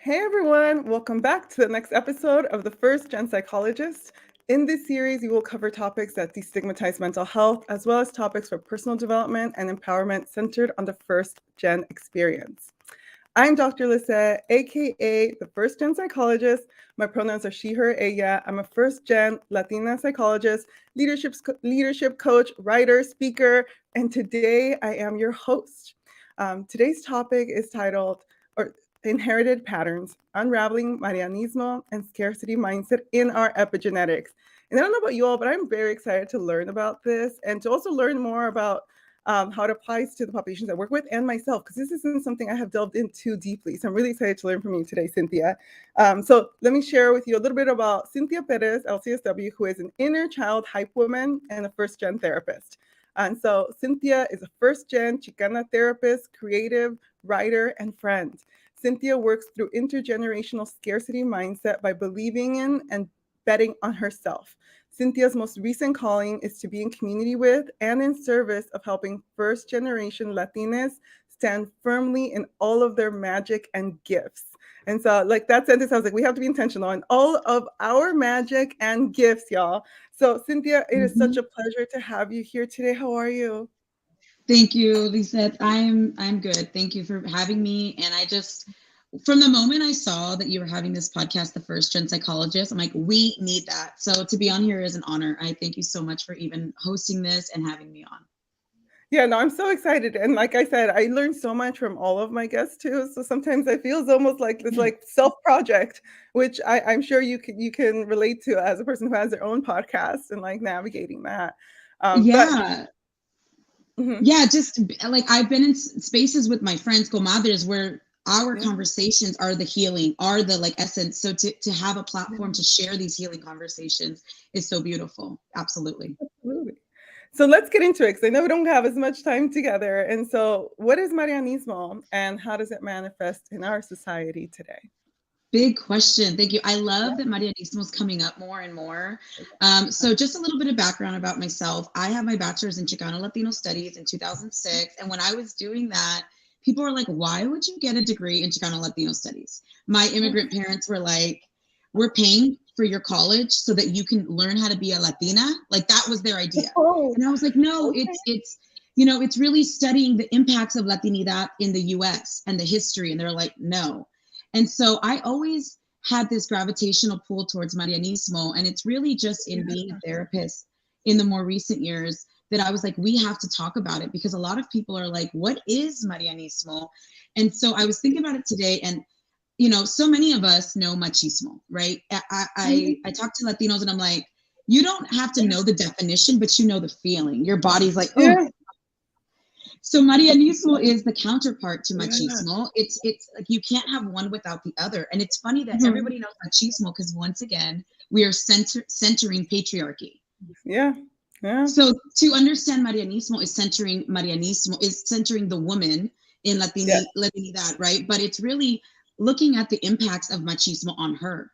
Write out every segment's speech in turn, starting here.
Hey everyone, welcome back to the next episode of the First Gen Psychologist. In this series, you will cover topics that destigmatize mental health, as well as topics for personal development and empowerment centered on the First Gen experience. I'm Dr. Lisette, aka the First Gen Psychologist. My pronouns are she, her, ella. I'm a First Gen Latina psychologist, leadership coach, writer, speaker, and today I am your host. Today's topic is titled, or Inherited Patterns, Unraveling Marianismo and Scarcity Mindset in Our Epigenetics. And I don't know about you all, but I'm very excited to learn about this and to also learn more about how it applies to the populations I work with and myself, because this isn't something I have delved into deeply. So I'm really excited to learn from you today, Cynthia. So let me share with you a little bit about Cynthia Perez, LCSW, who is an inner child hype woman and a first gen therapist. And so Cynthia is a first gen Chicana therapist, creative, writer, and friend. Cynthia works through intergenerational scarcity mindset by believing in and betting on herself. Cynthia's most recent calling is to be in community with and in service of helping first generation Latinas stand firmly in all of their magic and gifts. And so, like that sentence, I was like, we have to be intentional in all of our magic and gifts, y'all. So, Cynthia, it is such a pleasure to have you here today. How are you? Thank you, Lisette. I'm good. Thank you for having me. And from the moment I saw that you were having this podcast, The First Gen Psychologist, I'm like, we need that. So to be on here is an honor. I thank you so much for even hosting this and having me on. Yeah, no, I'm so excited. And like I said, I learned so much from all of my guests too. So sometimes I feel it's almost like this like self-project, which I'm sure you can relate to as a person who has their own podcast and like navigating that. But Yeah. mhm, Yeah. Just like I've been in spaces with my friends, comadres, where our yeah, conversations are the healing, are the like essence. So to have a platform yeah, to share these healing conversations is so beautiful. Absolutely. absolutely. So let's get into it because I know we don't have as much time together. And so, what is Marianismo and how does it manifest in our society today? Big question. Thank you. I love Yeah. that Marianismo is coming up more and more. So just a little bit of background about myself. I have my bachelor's in Chicano Latino Studies in 2006. And when I was doing that, people were like, why would you get a degree in Chicano Latino Studies? My immigrant parents were like, we're paying for your college so that you can learn how to be a Latina. Like that was their idea. Oh, And I was like, no, okay. it's really studying the impacts of Latinidad in the US and the history. And they're like, no. And so I always had this gravitational pull towards Marianismo. And it's really just in being a therapist in the more recent years that I was like, we have to talk about it because a lot of people are like, what is Marianismo? And so I was thinking about it today. And, so many of us know machismo, right? I talk to Latinos and I'm like, you don't have to know the definition, but you know the feeling. Your body's like, oh, Yeah. so Marianismo is the counterpart to Yeah. machismo. It's like you can't have one without the other. And it's funny that Mhm. everybody knows machismo because once again, we are centering patriarchy. Yeah. Yeah. So to understand Marianismo is centering the woman in Yeah. Latinidad, right? But it's really looking at the impacts of machismo on her.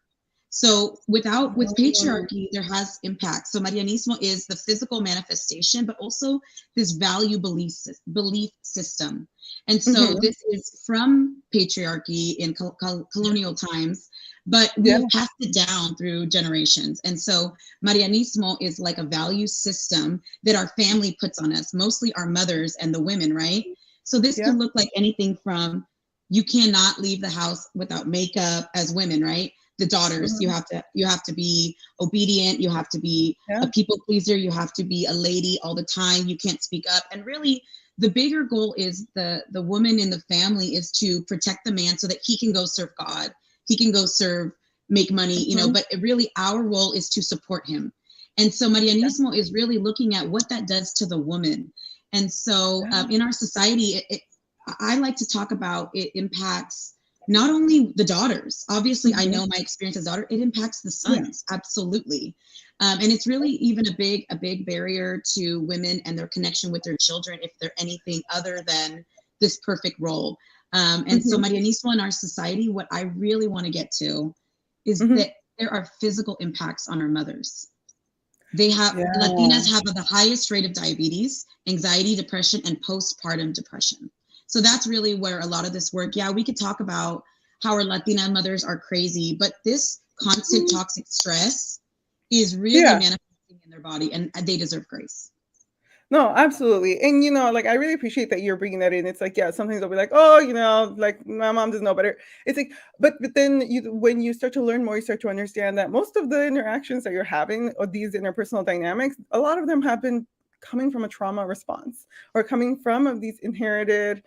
So with Oh, patriarchy, there has impact. So Marianismo is the physical manifestation, but also this value belief system. And so mhm. this is from patriarchy in colonial times, but we Yeah. have passed it down through generations. And so Marianismo is like a value system that our family puts on us, mostly our mothers and the women, right? So this Yeah. could look like anything from you cannot leave the house without makeup as women, right? The daughters, Mhm. you have to be obedient, you have to be Yeah. a people pleaser, you have to be a lady all the time, you can't speak up. And really the bigger goal is the woman in the family is to protect the man so that he can go serve God. He can go serve, make money, Mhm. but really our role is to support him. And so Marianismo is really looking at what that does to the woman. And so Yeah. in our society, I like to talk about it impacts not only the daughters. Obviously, I Mhm. know my experience as a daughter. It impacts the Yeah. sons, absolutely, and it's really even a big barrier to women and their connection with their children if they're anything other than this perfect role. And so, Mhm. Marianismo in our society, what I really want to get to is Mhm. that there are physical impacts on our mothers. They have Yeah. Latinas have the highest rate of diabetes, anxiety, depression, and postpartum depression. So that's really where a lot of this work. Yeah, we could talk about how our Latina mothers are crazy, but this constant toxic stress is really manifesting in their body, and they deserve grace. No, absolutely. And, like, I really appreciate that you're bringing that in. It's like, yeah, sometimes I'll be like, oh, like my mom doesn't know better. It's like, but then when you start to learn more, you start to understand that most of the interactions that you're having or these interpersonal dynamics, a lot of them have been coming from a trauma response or coming from these inherited,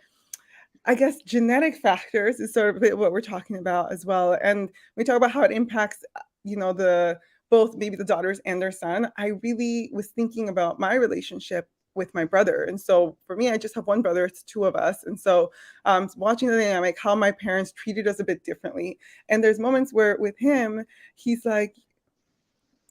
I guess, genetic factors is sort of what we're talking about as well. And we talk about how it impacts, the both maybe the daughters and their son. I really was thinking about my relationship with my brother. And so for me, I just have one brother, it's two of us. And so watching the dynamic, how my parents treated us a bit differently. And there's moments where with him, he's like,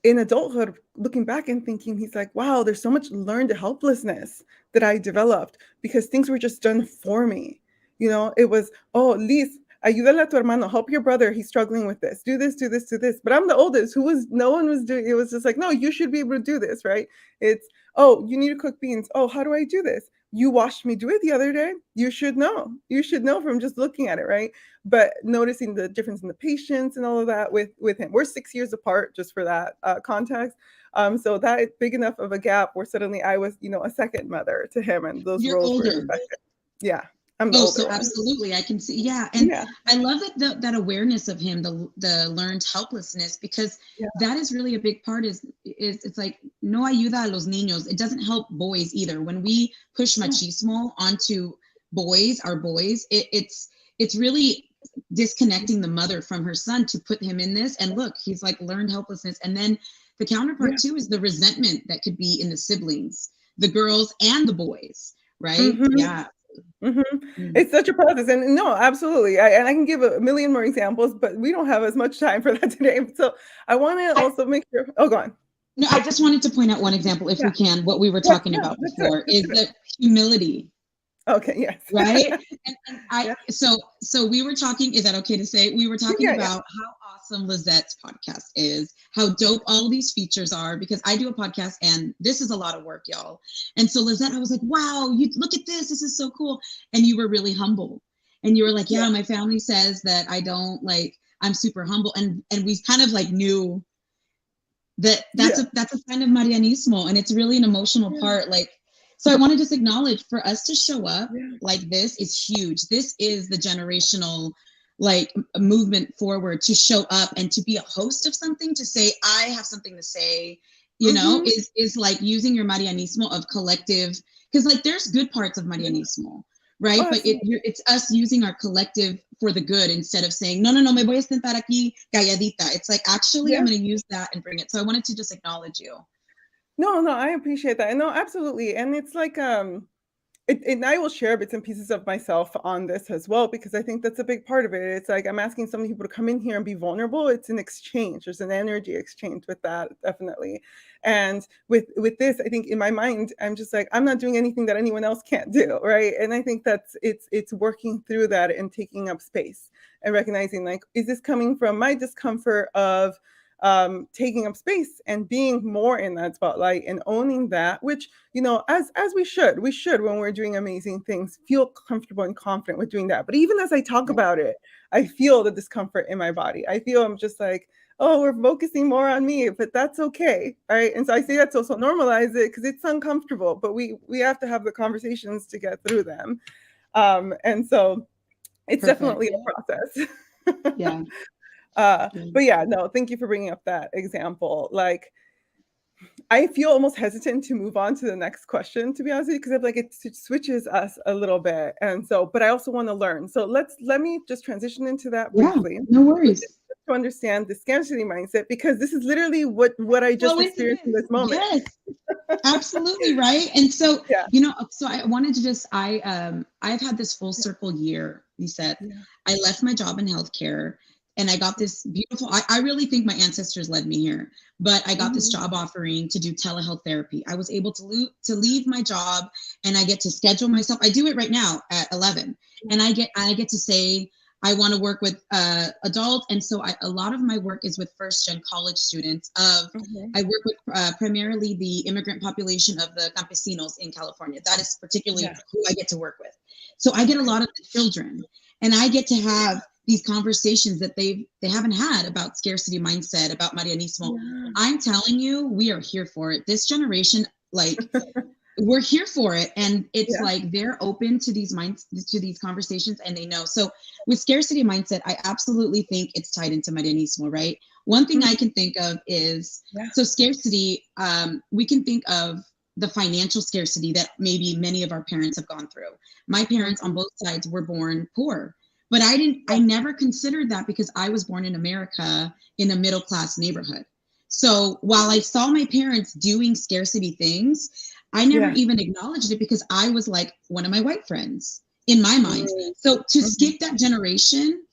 in adulthood, looking back and thinking, he's like, wow, there's so much learned helplessness that I developed because things were just done for me. It was, oh, Liz, ayúdale a tu hermano, help your brother. He's struggling with this. Do this, do this, do this. But I'm the oldest. No one was doing it. Was just like, no, you should be able to do this, right? It's, oh, you need to cook beans. Oh, how do I do this? You watched me do it the other day. You should know. You should know from just looking at it, right? But noticing the difference in the patience and all of that with him. We're 6 years apart, just for that context. So that big enough of a gap where suddenly I was, a second mother to him, and those You're roles older. were affected. Yeah. I'm the Oh, older so one. absolutely, I can see. Yeah, and Yeah. I love that awareness of him, the learned helplessness, because that is really a big part. Is it's like no ayuda a los niños. It doesn't help boys either. When we push machismo onto boys, our boys, it's really disconnecting the mother from her son to put him in this. And look, he's like learned helplessness, and then the counterpart too is the resentment that could be in the siblings, the girls and the boys, right? Yeah. It's such a process, and no, absolutely. And I can give a million more examples, but we don't have as much time for that today. So I want to also make sure. Oh, go on. No, I just wanted to point out one example, if we can, what we were talking about before is the humility. Okay, yes. Right. And so we were talking, is that okay to say? We were talking about how awesome Lizette's podcast is, how dope all these features are, because I do a podcast and this is a lot of work, y'all. And so Lizette, I was like, wow, you look at this is so cool. And you were really humble. And you were like, yeah, my family says that I don't I'm super humble. And we kind of knew that's a sign of Marianismo, and it's really an emotional part. So I want to just acknowledge, for us to show up like this is huge. This is the generational movement forward, to show up and to be a host of something, to say, I have something to say, is like using your Marianismo of collective, because there's good parts of Marianismo, right? But it's us using our collective for the good, instead of saying, no, me voy a sentar aquí calladita. It's like, actually, I'm going to use that and bring it. So I wanted to just acknowledge you. No, I appreciate that. No, absolutely. And it's like, and I will share bits and pieces of myself on this as well, because I think that's a big part of it. It's like, I'm asking some people to come in here and be vulnerable. It's an exchange. There's an energy exchange with that, definitely. And with this, I think in my mind, I'm just like, I'm not doing anything that anyone else can't do, right? And I think it's working through that and taking up space and recognizing, is this coming from my discomfort of taking up space and being more in that spotlight and owning that, which, as we should when we're doing amazing things, feel comfortable and confident with doing that. But even as I talk about it, I feel the discomfort in my body. I feel I'm just like, oh, we're focusing more on me, but that's okay, right? And so I say that to also normalize it, because it's uncomfortable, but we have to have the conversations to get through them. And so it's definitely a process. Yeah. But yeah, no, thank you for bringing up that example. I feel almost hesitant to move on to the next question, to be honest with you, because it switches us a little bit. And so, but I also want to learn. So let me just transition into that briefly. No worries. To understand the scarcity mindset, because this is literally what I just experienced in this moment. Yes, absolutely, right. And so, so I wanted to just, I've had this full circle year. You said, I left my job in healthcare, and I got this beautiful, I really think my ancestors led me here, but I got this job offering to do telehealth therapy. I was able to leave my job, and I get to schedule myself. I do it right now at 11, and I get to say, I want to work with adults. And so a lot of my work is with first-gen college students. I work with primarily the immigrant population of the campesinos in California. That is particularly who I get to work with. So I get a lot of the children, and I get to have these conversations that they haven't had about scarcity mindset, about Marianismo. Yeah. I'm telling you, we are here for it. This generation, like, we're here for it, and it's Yeah. like they're open to these conversations, and they know. So with scarcity mindset, I absolutely think it's tied into Marianismo, right? One thing I Mhm. can think of is, Yeah. so scarcity, we can think of the financial scarcity that maybe many of our parents have gone through. My parents on Mhm. both sides were born poor, but I never considered that because I was born in America in a middle class neighborhood. So while I saw my parents doing scarcity things, I never Yeah. even acknowledged it because I was like one of my white friends in my mind. Mm. So to Mhm. skip that generation,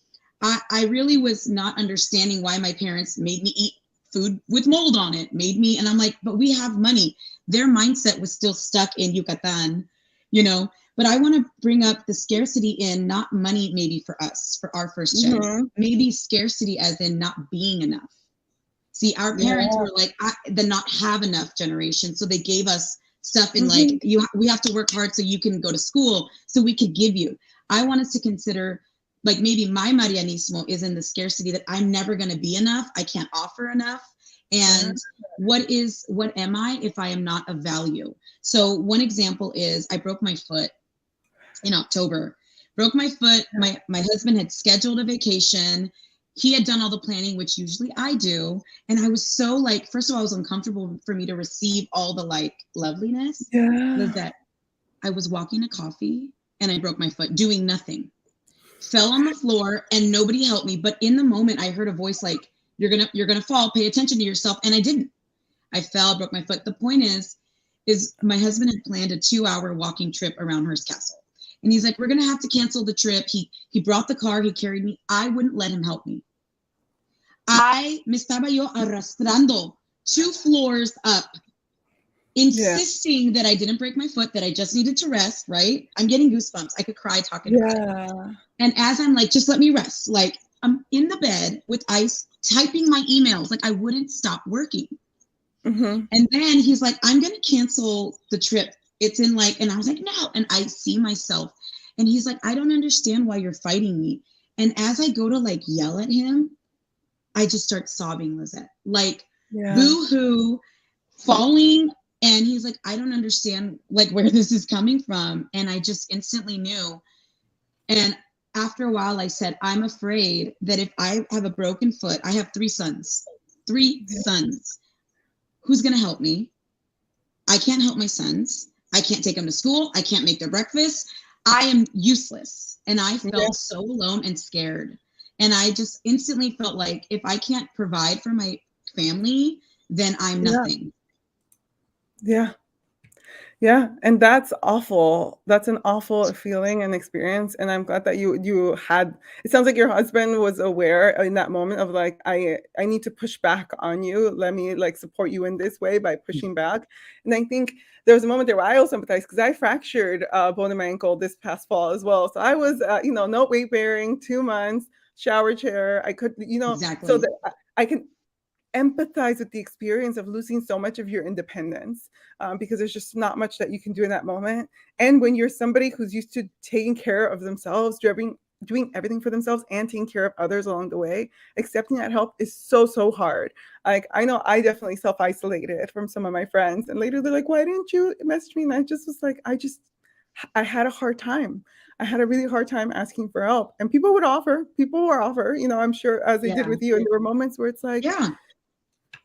I really was not understanding why my parents made me eat food with mold on it, made me, and I'm like, but we have money. Their mindset was still stuck in Yucatan, you know. But I want to bring up the scarcity in not money, maybe for us, for our first gen, Mhm. maybe scarcity as in not being enough. See, our parents Yeah. were like the not have enough generation, so they gave us stuff in like Mhm. we have to work hard so you can go to school, so we could give you. I want us to consider like maybe my Marianismo is in the scarcity that I'm never going to be enough, I can't offer enough, Yeah. and what am I if I am not of value? So one example is I broke my foot in October. Broke my foot. My husband had scheduled a vacation. He had done all the planning, which usually I do. And I was so like, first of all, it was uncomfortable for me to receive all the like loveliness. Was Yeah. that I was walking to coffee and I broke my foot doing nothing. Fell on the floor and nobody helped me. But in the moment, I heard a voice like, you're gonna fall. Pay attention to yourself. And I didn't. I fell, broke my foot. The point is my husband had planned a 2-hour walking trip around Hearst Castle. And he's like, we're gonna have to cancel the trip. He brought the car, he carried me. I wouldn't let him help me. I me estaba yo arrastrando 2 floors up, Yeah. insisting that I didn't break my foot, that I just needed to rest, right? I'm getting goosebumps. I could cry talking about it. Yeah. And as I'm like, just let me rest, like I'm in the bed with ice, typing my emails, like I wouldn't stop working. Mhm. And then he's like, I'm going to cancel the trip. It's in like, and I was like, no. And I see myself. And he's like, I don't understand why you're fighting me. And as I go to like yell at him, I just start sobbing, Lizette. Like, Yeah. boo hoo, falling. And he's like, I don't understand like where this is coming from. And I just instantly knew. And after a while, I said, I'm afraid that if I have a broken foot, I have 3 sons, three Yeah. sons. Who's going to help me? I can't help my sons. I can't take them to school. I can't make their breakfast. I am useless. And I Yeah. felt so alone and scared. And I just instantly felt like if I can't provide for my family, then I'm Yeah. nothing. Yeah. Yeah, and that's awful. That's an awful feeling and experience, and I'm glad that you had it sounds like your husband was aware in that moment of like, I need to push back on you. Let me like support you in this way by pushing back. And I think there was a moment there where I also empathized because I fractured bone in my ankle this past fall as well. So I was, no weight bearing, 2 months, shower chair. I could, so Exactly. that I can empathize with the experience of losing so much of your independence because there's just not much that you can do in that moment. And when you're somebody who's used to taking care of themselves, doing everything for themselves and taking care of others along the way, accepting that help is so, so hard. Like, I know I definitely self-isolated from some of my friends. And later they're like, why didn't you message me? And I just was like, I had a hard time. I had a really hard time asking for help. And people would offer, I'm sure as they did Yeah. with you. And there were moments where it's like, Yeah.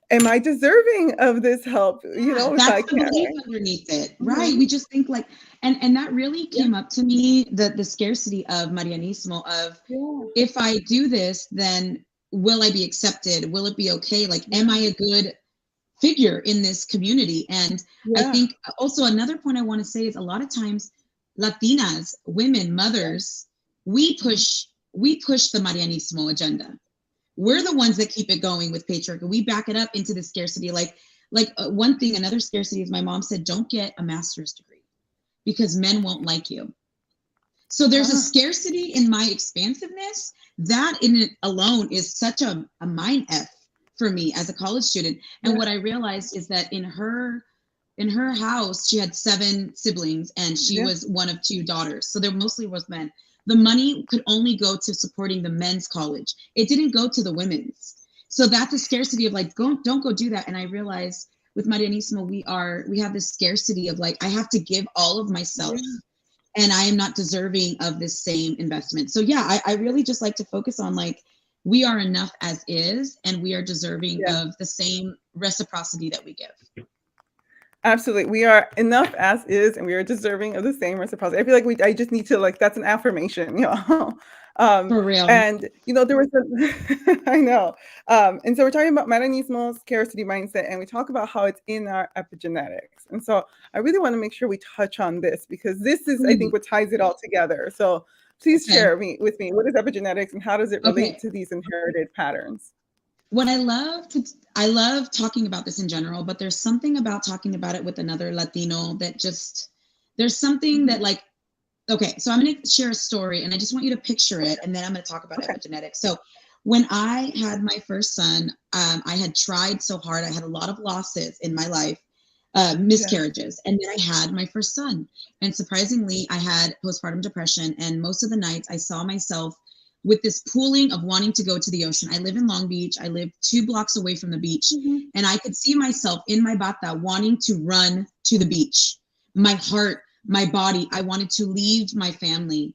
am I deserving of this help? Yeah, If I that's the can't. belief underneath it, right? Mhm. We just think like, and that really Yeah, came up to me, the scarcity of Marianismo of, yeah, if I do this, then will I be accepted? Will it be okay? Like, am I yeah, a good figure in this community? And I yeah, think also another point I want to say is a lot of times Latinas, women, mothers, we push the Marianismo agenda. We're the ones that keep it going with patriarchy. We back it up into the scarcity. One thing, another scarcity is my mom said, don't get a master's degree because men won't like you. So there's a ah, scarcity in my expansiveness that in it alone is such a mind F for me as a college student. And yeah, what I realized is that in her house, she had 7 siblings and she yeah, was one of 2 daughters. So there mostly was men. the money could only go to supporting the men's college. It didn't go to the women's. So that's a scarcity of like, don't go do that. And I realized with Marianismo, we have this scarcity of like, I have to give all of myself, and I am not deserving of this same investment. So yeah, I really just like to focus on like, we are enough as is, and we are deserving of the same reciprocity that we give. Absolutely. We are enough as is, and we are deserving of the same reciprocity. I feel like I just need to, like, that's an affirmation, For real. And, there was I know. And so we're talking about Marianismo, scarcity mindset, and we talk about how it's in our epigenetics. And so I really want to make sure we touch on this, because this is, I think, what ties it all together. So please share with me, what is epigenetics and how does it relate to these inherited patterns? What I love talking about this in general, but there's something about talking about it with another Latino that just, there's something that like, okay, so I'm going to share a story, and I just want you to picture it, and then I'm going to talk about epigenetics. So when I had my first son, I had tried so hard. I had a lot of losses in my life, miscarriages, and then I had my first son. And surprisingly, I had postpartum depression, and most of the nights I saw myself with this pooling of wanting to go to the ocean. I live in Long Beach. I live 2 blocks away from the beach. And I could see myself in my bata wanting to run to the beach. My heart, my body, I wanted to leave my family.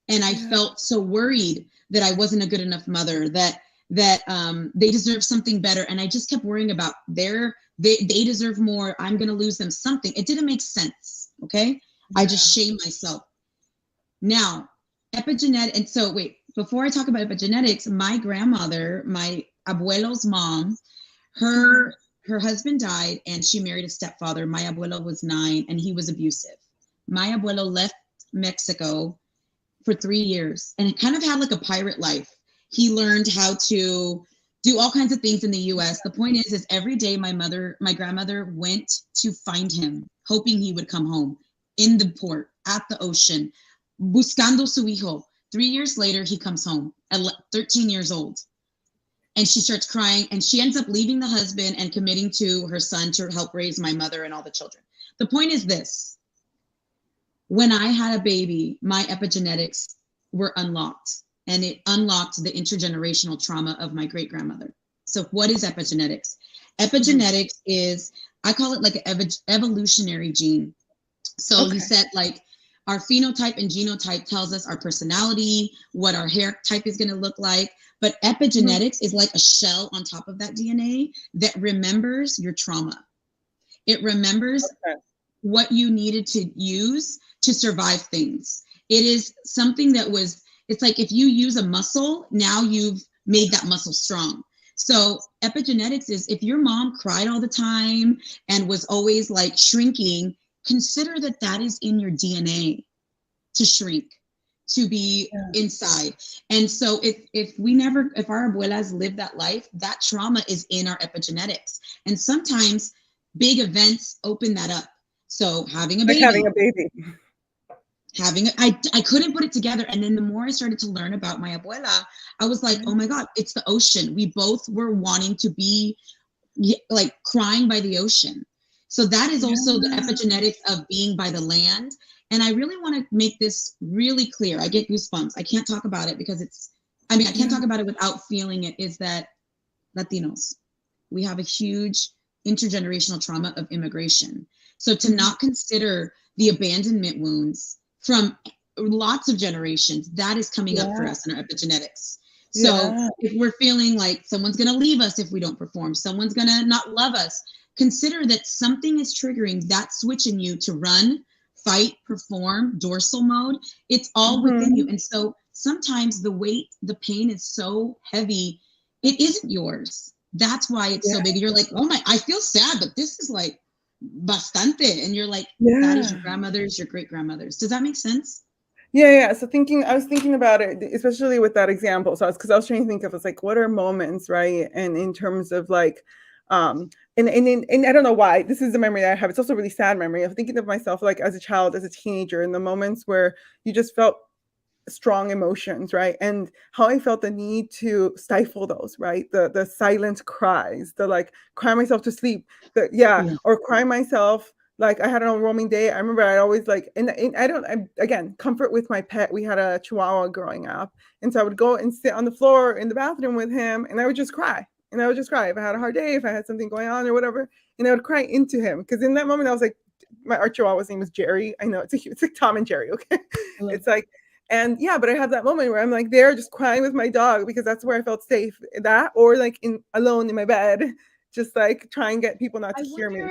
And I felt so worried that I wasn't a good enough mother, that they deserve something better. And I just kept worrying about they deserve more. I'm going to lose them something. It didn't make sense. Okay. I just shamed myself. Now, epigenetic. And so wait, before I talk about epigenetics, my grandmother, my abuelo's mom, her husband died and she married a stepfather. My abuelo was 9 and he was abusive. My abuelo left Mexico for 3 years and it kind of had like a pirate life. He learned how to do all kinds of things in the US. The point is every day my grandmother went to find him, hoping he would come home in the port, at the ocean, buscando su hijo. 3 years later, he comes home at 13 years old. And she starts crying and she ends up leaving the husband and committing to her son to help raise my mother and all the children. The point is this. When I had a baby, my epigenetics were unlocked, and it unlocked the intergenerational trauma of my great grandmother. So what is epigenetics? Epigenetics is, I call it like an evolutionary gene. So he said like, our phenotype and genotype tells us our personality, what our hair type is going to look like. But epigenetics is like a shell on top of that DNA that remembers your trauma. It remembers what you needed to use to survive things. It is something that was, it's like if you use a muscle, now you've made that muscle strong. So epigenetics is if your mom cried all the time and was always like shrinking, consider that is in your DNA to shrink, to be inside. And so if our abuelas live that life, that trauma is in our epigenetics. And sometimes big events open that up. So having a baby. I couldn't put it together. And then the more I started to learn about my abuela, I was like, oh my God, it's the ocean. We both were wanting to be like crying by the ocean. So that is also the epigenetics of being by the land. And I really want to make this really clear. I get goosebumps. I can't talk about it because I can't talk about it without feeling it, is that Latinos, we have a huge intergenerational trauma of immigration. So to not consider the abandonment wounds from lots of generations, that is coming up for us in our epigenetics. So if we're feeling like someone's going to leave us if we don't perform, someone's going to not love us, consider that something is triggering that switch in you to run, fight, perform, dorsal mode. It's all within you. And so sometimes the weight, the pain is so heavy, it isn't yours. That's why it's so big. You're like, oh my, I feel sad, but this is like bastante. And you're like, that is your grandmother's, your great grandmother's. Does that make sense? Yeah. So I was thinking about it, especially with that example. So because I was trying to think of, it's like, what are moments, right? And in terms of like, and I don't know why, this is the memory that I have. It's also a really sad memory of thinking of myself like as a child, as a teenager, in the moments where you just felt strong emotions, right? And how I felt the need to stifle those, right? The silent cries, the like cry myself to sleep, or cry myself Like I had on a roaming day. I remember I always like, and again, comfort with my pet. We had a Chihuahua growing up. And so I would go and sit on the floor in the bathroom with him and I would just cry. And I would just cry if I had a hard day, if I had something going on or whatever. And I would cry into him. Because in that moment I was like, our Chihuahua's name was Jerry. I know it's like Tom and Jerry. Okay. It's like, and yeah, but I have that moment where I'm like there just crying with my dog because that's where I felt safe. That or like alone in my bed, just like try and get people not to hear me.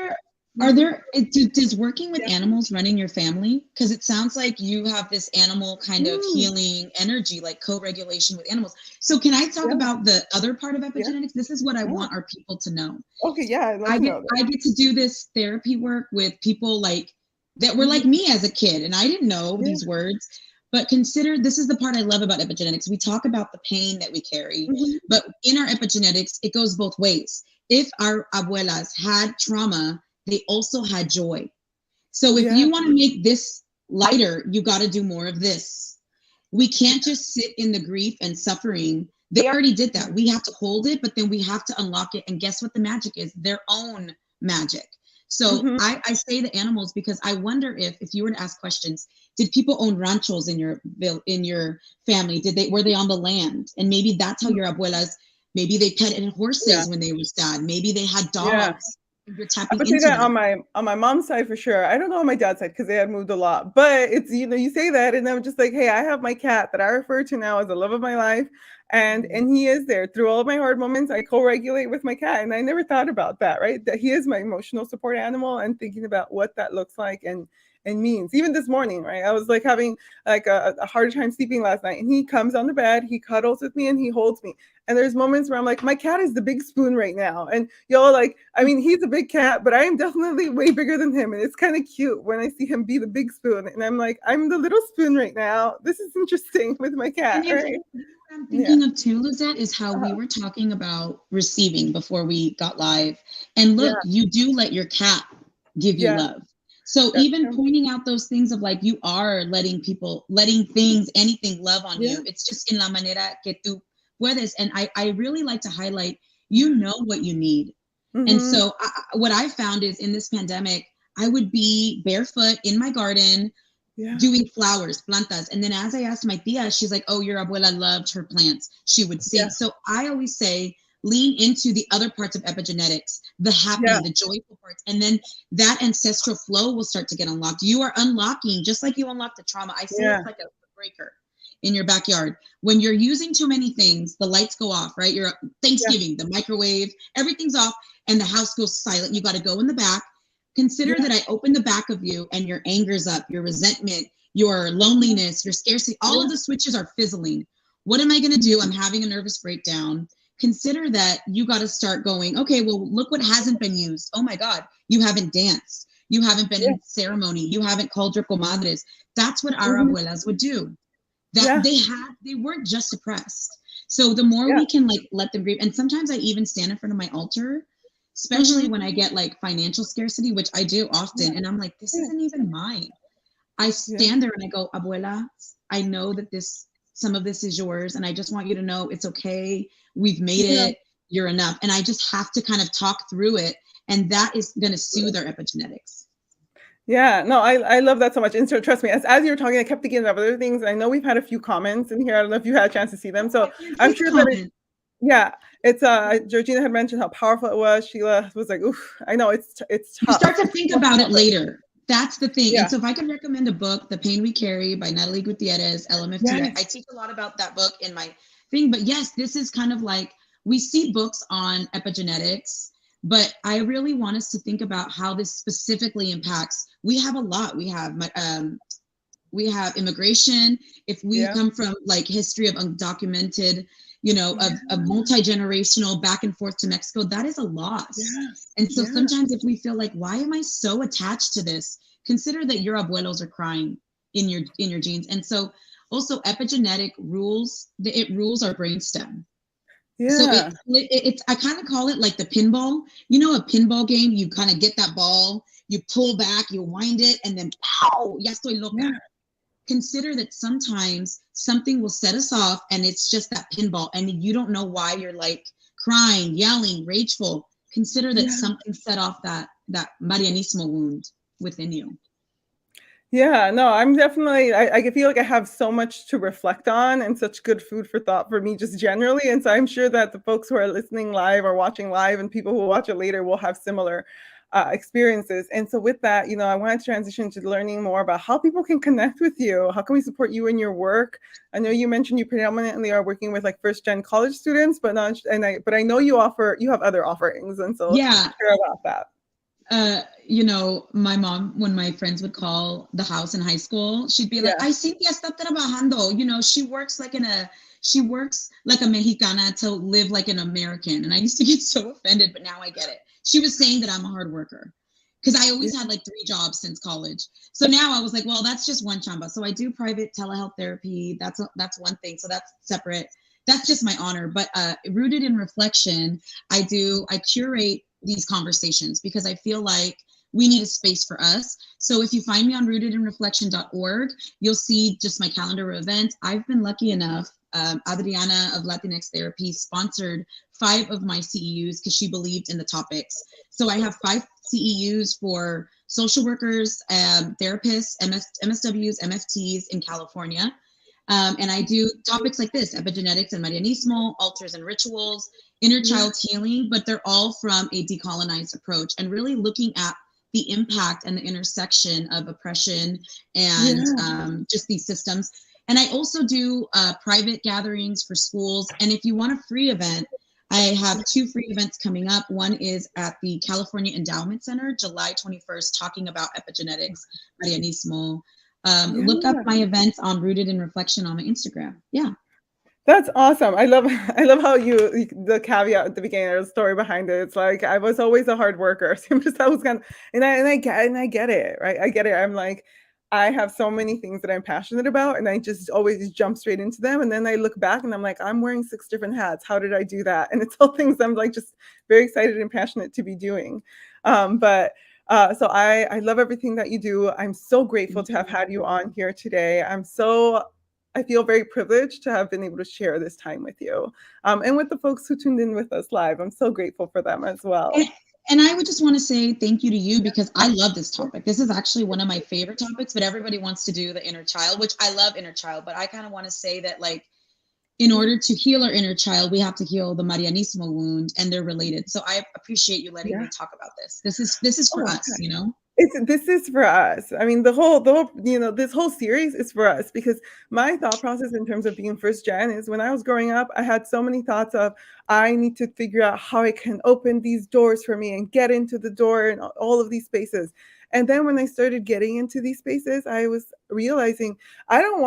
Are there, does working with animals run in your family? Because it sounds like you have this animal kind of healing energy, like co-regulation with animals. So can I talk about the other part of epigenetics? This is what I want our people to know. Okay, yeah, I'd love to know that. I get to do this therapy work with people like that were like me as a kid, and I didn't know these words. But consider, this is the part I love about epigenetics. We talk about the pain that we carry, but in our epigenetics, it goes both ways. If our abuelas had trauma, they also had joy. So if you want to make this lighter, you got to do more of this. We can't just sit in the grief and suffering. They already did that. We have to hold it, but then we have to unlock it. And guess what the magic is? Their own magic. So I say the animals because I wonder if you were to ask questions, did people own ranchos in your family? Were they on the land? And maybe that's how your abuelas, maybe they petted horses when they were sad. Maybe they had dogs. You're tapping I would say into that on my mom's side for sure. I don't know on my dad's side because they had moved a lot, but it's, you say that and I'm just like, hey, I have my cat that I refer to now as the love of my life. And he is there through all of my hard moments. I co-regulate with my cat. And I never thought about that, right? That he is my emotional support animal and thinking about what that looks like and means. Even this morning, right? I was like having like a hard time sleeping last night and he comes on the bed, he cuddles with me and he holds me. And there's moments where I'm like, my cat is the big spoon right now. And y'all like, I mean, he's a big cat, but I am definitely way bigger than him. And it's kind of cute when I see him be the big spoon. And I'm like, I'm the little spoon right now. This is interesting with my cat, right? What I'm thinking of too, Lizette, is how we were talking about receiving before we got live. And look, you do let your cat give you love. So even pointing out those things of like, you are letting things, anything love on you. It's just en la manera que tú puedes. And I really like to highlight, you know what you need. And so what I found is in this pandemic, I would be barefoot in my garden, doing flowers, plantas. And then as I asked my tia, she's like, oh, your abuela loved her plants. She would sing. So I always say, lean into the other parts of epigenetics, the happy, the joyful parts. And then that ancestral flow will start to get unlocked. You are unlocking, just like you unlock the trauma. I say it's like a breaker in your backyard. When you're using too many things, the lights go off, right? You're Thanksgiving, the microwave, everything's off and the house goes silent. You got to go in the back. Consider that I open the back of you and your anger's up, your resentment, your loneliness, your scarcity, all of the switches are fizzling. What am I going to do? I'm having a nervous breakdown. Consider that you got to start going, okay, well, look what hasn't been used. Oh my God, you haven't danced. You haven't been in ceremony. You haven't called your comadres. That's what our abuelas would do. That they weren't just suppressed. So the more we can like let them grieve. And sometimes I even stand in front of my altar, especially when I get like financial scarcity, which I do often. And I'm like, this isn't even mine. I stand there and I go, abuela, I know that some of this is yours. And I just want you to know it's okay. We've made it. You're enough. And I just have to kind of talk through it. And that is going to soothe our epigenetics. Yeah, no, I love that so much. And so trust me, as you were talking, I kept thinking of other things. And I know we've had a few comments in here. I don't know if you had a chance to see them. So I'm sure that it's Georgina had mentioned how powerful it was. Sheila was like, oof, I know it's tough. You start to think about it later. That's the thing. And so if I could recommend a book, The Pain We Carry by Natalie Gutierrez, LMFT, I teach a lot about that book in my thing. But yes, this is kind of like, we see books on epigenetics, but I really want us to think about how this specifically impacts. We have a lot. We have immigration. If we come from like history of undocumented, of multi-generational back and forth to Mexico, that is a loss. And so sometimes if we feel like, why am I so attached to this? Consider that your abuelos are crying in your genes. And so also epigenetic rules, it rules our brainstem. So it's I kind of call it like the pinball. A pinball game, you kind of get that ball, you pull back, you wind it, and then pow, ya estoy loca. Consider that sometimes something will set us off and it's just that pinball and you don't know why you're like crying, yelling, rageful. Consider that something set off that Marianismo wound. within you. Yeah, no, I'm definitely, I feel like I have so much to reflect on and such good food for thought for me just generally. And so I'm sure that the folks who are listening live or watching live and people who will watch it later will have similar experiences. And so with that, I wanted to transition to learning more about how people can connect with you. How can we support you in your work? I know you mentioned you predominantly are working with like first gen college students, but I know you have other offerings. And so Yeah. share about that. My mom, when my friends would call the house in high school, she'd be like, Yeah. "Ay, Cynthia está trabajando." She works like a Mexicana to live like an American. And I used to get so offended, but now I get it. She was saying that I'm a hard worker because I always had like 3 jobs since college. So now I was like, well, that's just one chamba. So I do private telehealth therapy. That's one thing. So that's separate. That's just my honor. But rooted in reflection, I curate these conversations because I feel like we need a space for us. So if you find me on rootedinreflection.org, you'll see just my calendar of events. I've been lucky enough, Adriana of Latinx Therapy sponsored 5 of my CEUs because she believed in the topics. So I have 5 CEUs for social workers, therapists, MSWs, MFTs in California. And I do topics like this: epigenetics and Marianismo, altars and rituals, inner child healing, but they're all from a decolonized approach and really looking at the impact and the intersection of oppression and just these systems. And I also do private gatherings for schools. And if you want a free event, I have 2 free events coming up. One is at the California Endowment Center, July 21st, talking about epigenetics, Marianismo. Look up my events on Rooted in Reflection on my Instagram. Yeah. That's awesome. I love how the caveat at the beginning or the story behind it. It's like I was always a hard worker. So I was kind of, and I get it, right? I get it. I'm like, I have so many things that I'm passionate about, and I just always jump straight into them. And then I look back and I'm like, I'm wearing 6 different hats. How did I do that? And it's all things I'm like just very excited and passionate to be doing. So I love everything that you do. I'm so grateful to have had you on here today. I feel very privileged to have been able to share this time with you, and with the folks who tuned in with us live. I'm so grateful for them as well. And I would just want to say thank you to you because I love this topic. This is actually one of my favorite topics, but everybody wants to do the inner child, which I love inner child, but I kind of want to say that like, in order to heal our inner child, we have to heal the Marianismo wound, and they're related. So I appreciate you letting me talk about this. This is for us, This is for us. I mean, the whole, this whole series is for us because my thought process in terms of being first gen is when I was growing up, I had so many thoughts of I need to figure out how I can open these doors for me and get into the door and all of these spaces. And then when I started getting into these spaces, I was realizing I don't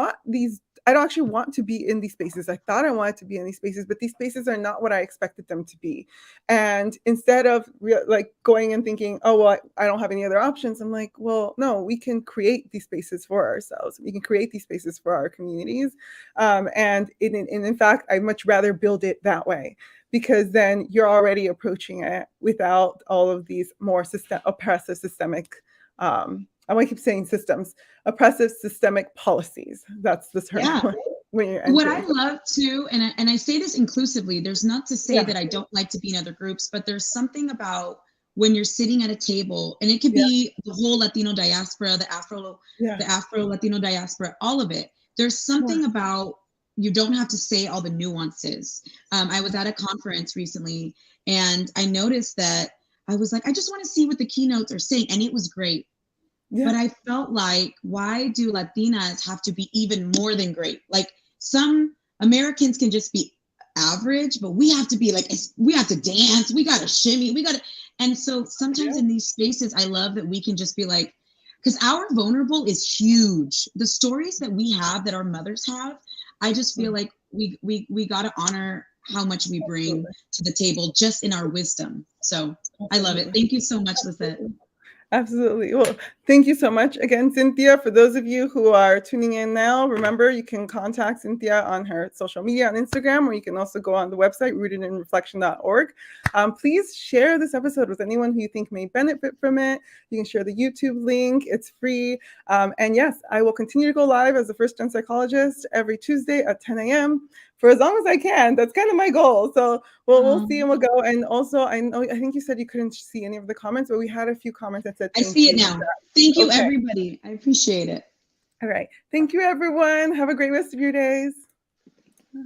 actually want to be in these spaces. I thought I wanted to be in these spaces, but these spaces are not what I expected them to be. And instead of like going and thinking, oh, well, I don't have any other options, I'm like, well, no, we can create these spaces for ourselves. We can create these spaces for our communities. And in fact, I much rather build it that way because then you're already approaching it without all of these more oppressive systemic I want to keep saying systems, oppressive systemic policies. That's the term. Yeah. When you're what I love too, and I say this inclusively, there's not to say that I don't like to be in other groups, but there's something about when you're sitting at a table, and it could be the whole Latino diaspora, the Afro Latino diaspora, all of it. There's something about you don't have to say all the nuances. I was at a conference recently, and I noticed that I was like, I just want to see what the keynotes are saying, and it was great. But I felt like, why do Latinas have to be even more than great? Like some Americans can just be average, but we have to be like, we have to dance, we got to shimmy, we got to. And so sometimes in these spaces, I love that we can just be like, because our vulnerable is huge. The stories that we have, that our mothers have, I just feel like we got to honor how much we bring to the table just in our wisdom. So I love it. Thank you so much, Lisette. Absolutely. Well, thank you so much again, Cynthia. For those of you who are tuning in now, remember you can contact Cynthia on her social media on Instagram, or you can also go on the website, rootedinreflection.org. Please share this episode with anyone who you think may benefit from it. You can share the YouTube link. It's free. And yes, I will continue to go live as a first-gen psychologist every Tuesday at 10 a.m. for as long as I can. That's kind of my goal. So we'll see and we'll Um, go. And also, I think you said you couldn't see any of the comments, but we had a few comments that said I thank see you. it now. Thank you, Okay. everybody. I appreciate it. All right. Thank you, everyone. Have a great rest of your days.